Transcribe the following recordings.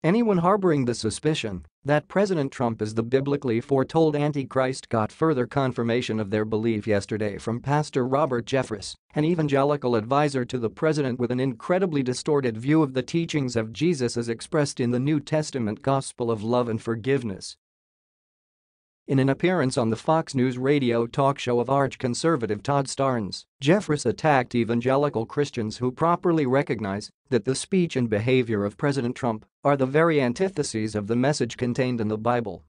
Anyone harboring the suspicion that President Trump is the biblically foretold Antichrist got further confirmation of their belief yesterday from Pastor Robert Jeffress, an evangelical advisor to the president with an incredibly distorted view of the teachings of Jesus as expressed in the New Testament gospel of love and forgiveness. In an appearance on the Fox News radio talk show of arch-conservative Todd Starnes, Jeffress attacked evangelical Christians who properly recognize that the speech and behavior of President Trump are the very antitheses of the message contained in the Bible.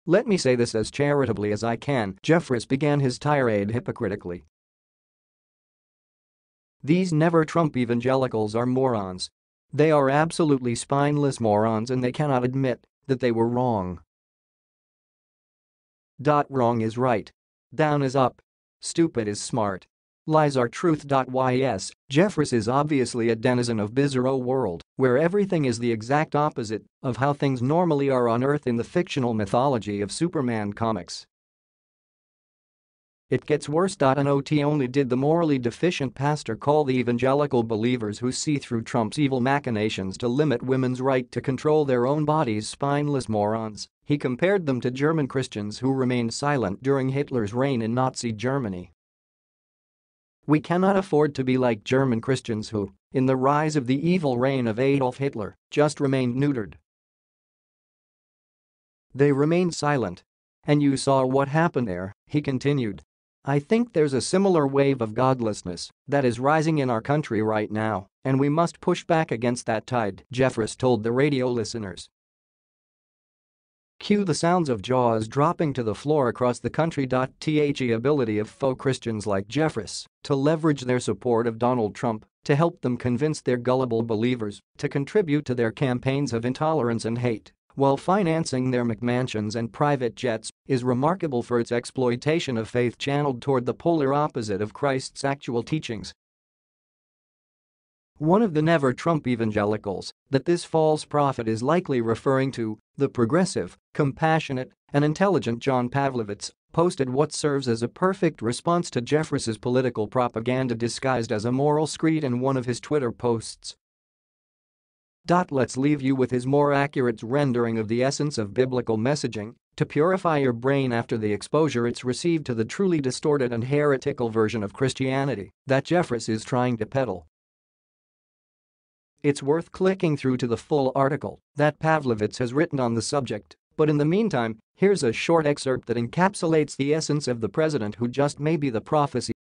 "Let me say this as charitably as I can," Jeffress began his tirade hypocritically. "These never-Trump evangelicals are morons. They are absolutely spineless morons and they cannot admit that they were wrong. Wrong is right. Down is up. Stupid is smart. Lies are truth. Yes, Jeffress is obviously a denizen of bizarro world where everything is the exact opposite of how things normally are on Earth in the fictional mythology of Superman comics. It gets worse. Not only did the morally deficient pastor call the evangelical believers who see through Trump's evil machinations to limit women's right to control their own bodies spineless morons, he compared them to German Christians who remained silent during Hitler's reign in Nazi Germany. "We cannot afford to be like German Christians who, in the rise of the evil reign of Adolf Hitler, just remained neutered. They remained silent. And you saw what happened there," he continued. "I think there's a similar wave of godlessness that is rising in our country right now, and we must push back against that tide," Jeffress told the radio listeners. Cue the sounds of jaws dropping to the floor across the country. The ability of faux Christians like Jeffress to leverage their support of Donald Trump to help them convince their gullible believers to contribute to their campaigns of intolerance and hate while financing their McMansions and private jets is remarkable for its exploitation of faith channeled toward the polar opposite of Christ's actual teachings. One of the never-Trump evangelicals that this false prophet is likely referring to, the progressive, compassionate, and intelligent John Pavlovitz, posted what serves as a perfect response to Jeffress's political propaganda disguised as a moral screed in one of his Twitter posts. Let's leave you with his more accurate rendering of the essence of biblical messaging to purify your brain after the exposure it's received to the truly distorted and heretical version of Christianity that Jeffress is trying to peddle. It's worth clicking through to the full article that Pavlovitz has written on the subject, but in the meantime, here's a short excerpt that encapsulates the essence of the president who just may be the prophecy